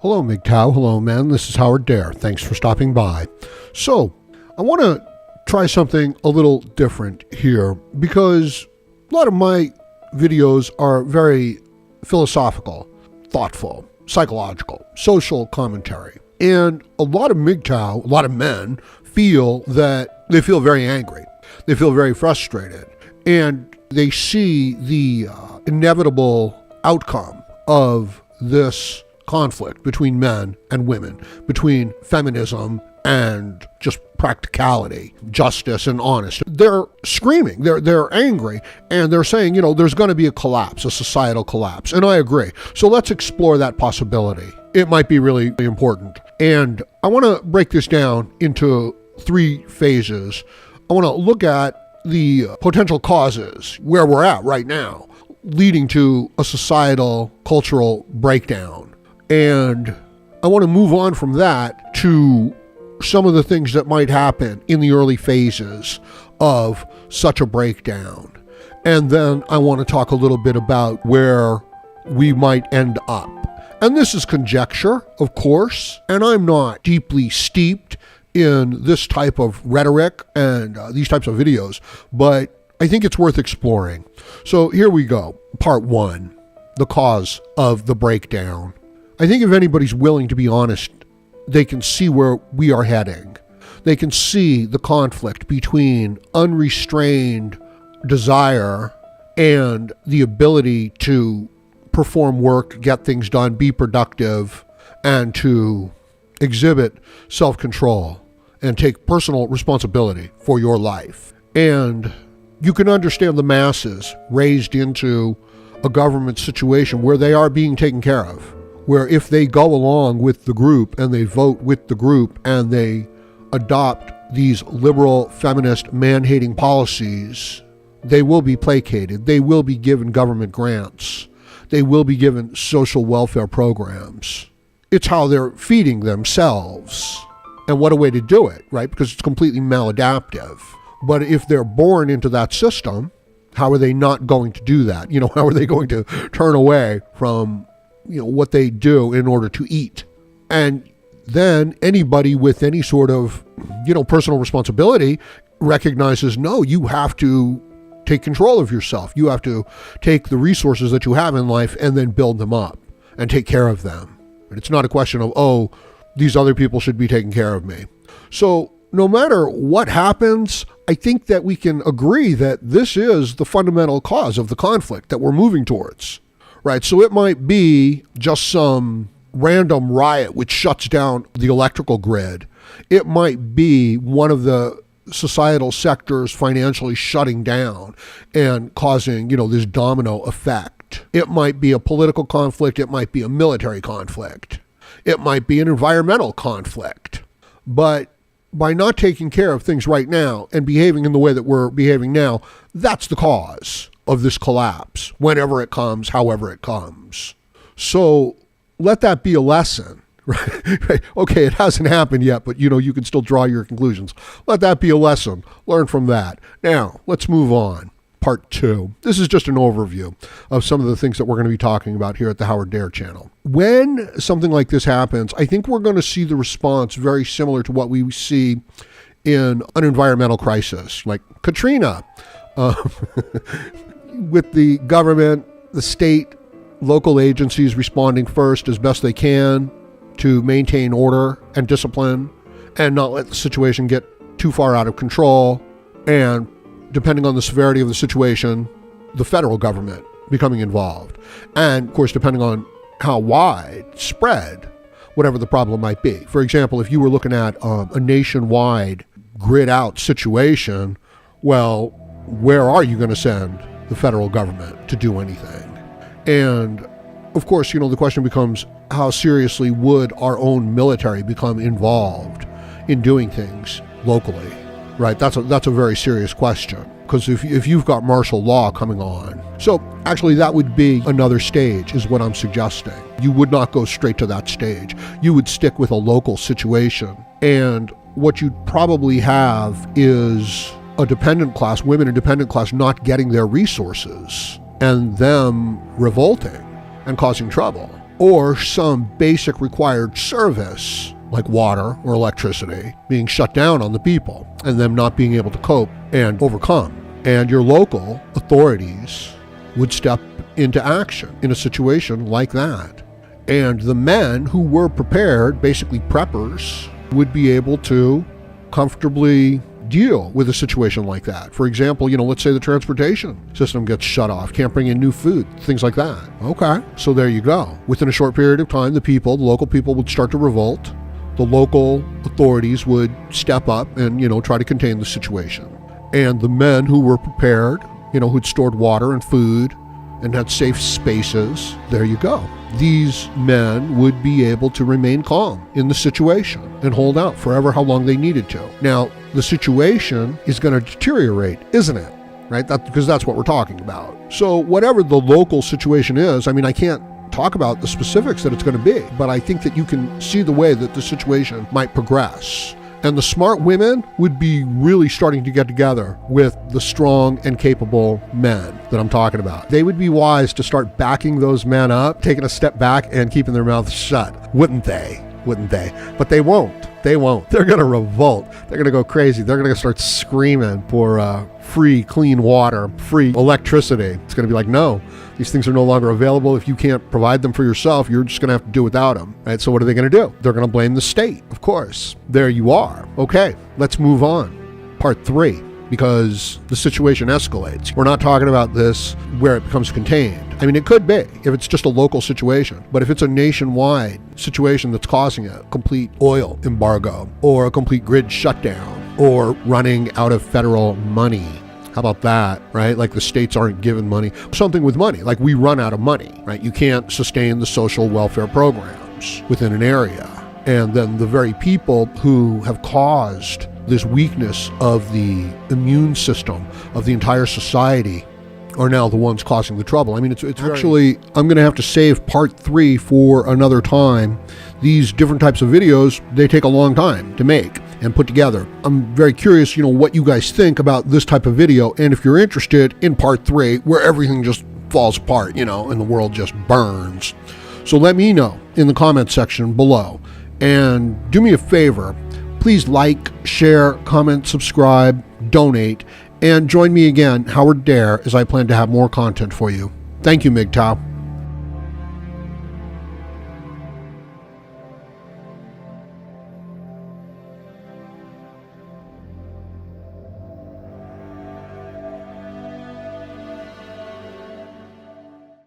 Hello, MGTOW. Hello, men. This is Howard Dare. Thanks for stopping by. So, I want to try something a little different here because a lot of my videos are very philosophical, thoughtful, psychological, social commentary. And a lot of MGTOW, a lot of men, feel very angry. They feel very frustrated. And they see the inevitable outcome of this conflict between men and women, between feminism and just practicality, justice and honesty. They're screaming, they're angry, and they're saying, there's going to be a collapse, a societal collapse. And I agree. So let's explore that possibility. It might be really important. And I want to break this down into 3 phases. I want to look at the potential causes where we're at right now, leading to a societal, cultural breakdown. And I want to move on from that to some of the things that might happen in the early phases of such a breakdown. And then I want to talk a little bit about where we might end up. And this is conjecture, of course, and I'm not deeply steeped in this type of rhetoric and these types of videos, but I think it's worth exploring. So here we go. Part 1, the cause of the breakdown. I think if anybody's willing to be honest, they can see where we are heading. They can see the conflict between unrestrained desire and the ability to perform work, get things done, be productive, and to exhibit self-control and take personal responsibility for your life. And you can understand the masses raised into a government situation where they are being taken care of, where if they go along with the group and they vote with the group and they adopt these liberal, feminist, man-hating policies, they will be placated. They will be given government grants. They will be given social welfare programs. It's how they're feeding themselves. And what a way to do it, right? Because it's completely maladaptive. But if they're born into that system, how are they not going to do that? How are they going to turn away from what they do in order to eat? And then anybody with any sort of, personal responsibility recognizes, no, you have to take control of yourself. You have to take the resources that you have in life and then build them up and take care of them. And it's not a question of, these other people should be taking care of me. So no matter what happens, I think that we can agree that this is the fundamental cause of the conflict that we're moving towards. Right, so it might be just some random riot which shuts down the electrical grid. It might be one of the societal sectors financially shutting down and causing, this domino effect. It might be a political conflict. It might be a military conflict. It might be an environmental conflict. But by not taking care of things right now and behaving in the way that we're behaving now, that's the cause of this collapse, whenever it comes, however it comes. So let that be a lesson, right? Okay, it hasn't happened yet, but you can still draw your conclusions. Let that be a lesson. Learn from that. Now, let's move on. Part 2. This is just an overview of some of the things that we're going to be talking about here at the Howard Dare channel. When something like this happens, I think we're going to see the response very similar to what we see in an environmental crisis, like Katrina. With the government, the state, local agencies responding first as best they can to maintain order and discipline and not let the situation get too far out of control. And depending on the severity of the situation, the federal government becoming involved. And of course, depending on how widespread whatever the problem might be. For example, if you were looking at a nationwide grid out situation, well, where are you going to send the federal government to do anything? And of course, the question becomes, how seriously would our own military become involved in doing things locally, right? That's a very serious question, because if you've got martial law coming on. So actually that would be another stage, is what I'm suggesting. You would not go straight to that stage. You would stick with a local situation. And what you'd probably have is a dependent class, women in dependent class, not getting their resources and them revolting and causing trouble. or some basic required service like water or electricity being shut down on the people and them not being able to cope and overcome. And your local authorities would step into action in a situation like that. And the men who were prepared, basically preppers, would be able to comfortably deal with a situation like that. For example, let's say the transportation system gets shut off, can't bring in new food, things like that. Okay, so there you go. Within a short period of time, the local people would start to revolt. The local authorities would step up and, try to contain the situation. And the men who were prepared, who'd stored water and food and had safe spaces, there you go. These men would be able to remain calm in the situation and hold out forever how long they needed to. Now, the situation is going to deteriorate, isn't it? Right? Because that's what we're talking about. So whatever the local situation is, I can't talk about the specifics that it's going to be, but I think that you can see the way that the situation might progress. And the smart women would be really starting to get together with the strong and capable men that I'm talking about. They would be wise to start backing those men up, taking a step back and keeping their mouths shut. Wouldn't they? But they won't. They're going to revolt. They're going to go crazy. They're going to start screaming for free, clean water, free electricity. It's going to be like, no, these things are no longer available. If you can't provide them for yourself, you're just going to have to do without them. Right? So what are they going to do? They're going to blame the state, of course. There you are. Okay, let's move on. Part 3, because the situation escalates. We're not talking about this where it becomes contained. It could be if it's just a local situation, but if it's a nationwide situation that's causing a complete oil embargo or a complete grid shutdown or running out of federal money. How about that, right? Like the states aren't given money. Something with money, like we run out of money, right? You can't sustain the social welfare programs within an area. And then the very people who have caused this weakness of the immune system of the entire society are now the ones causing the trouble. It's actually, I'm going to have to save part 3 for another time. These different types of videos, they take a long time to make and put together. I'm very curious, what you guys think about this type of video. And if you're interested in part 3, where everything just falls apart, and the world just burns. So let me know in the comment section below. And do me a favor, please like, share, comment, subscribe, donate, and join me again, Howard Dare, as I plan to have more content for you. Thank you, MGTOW.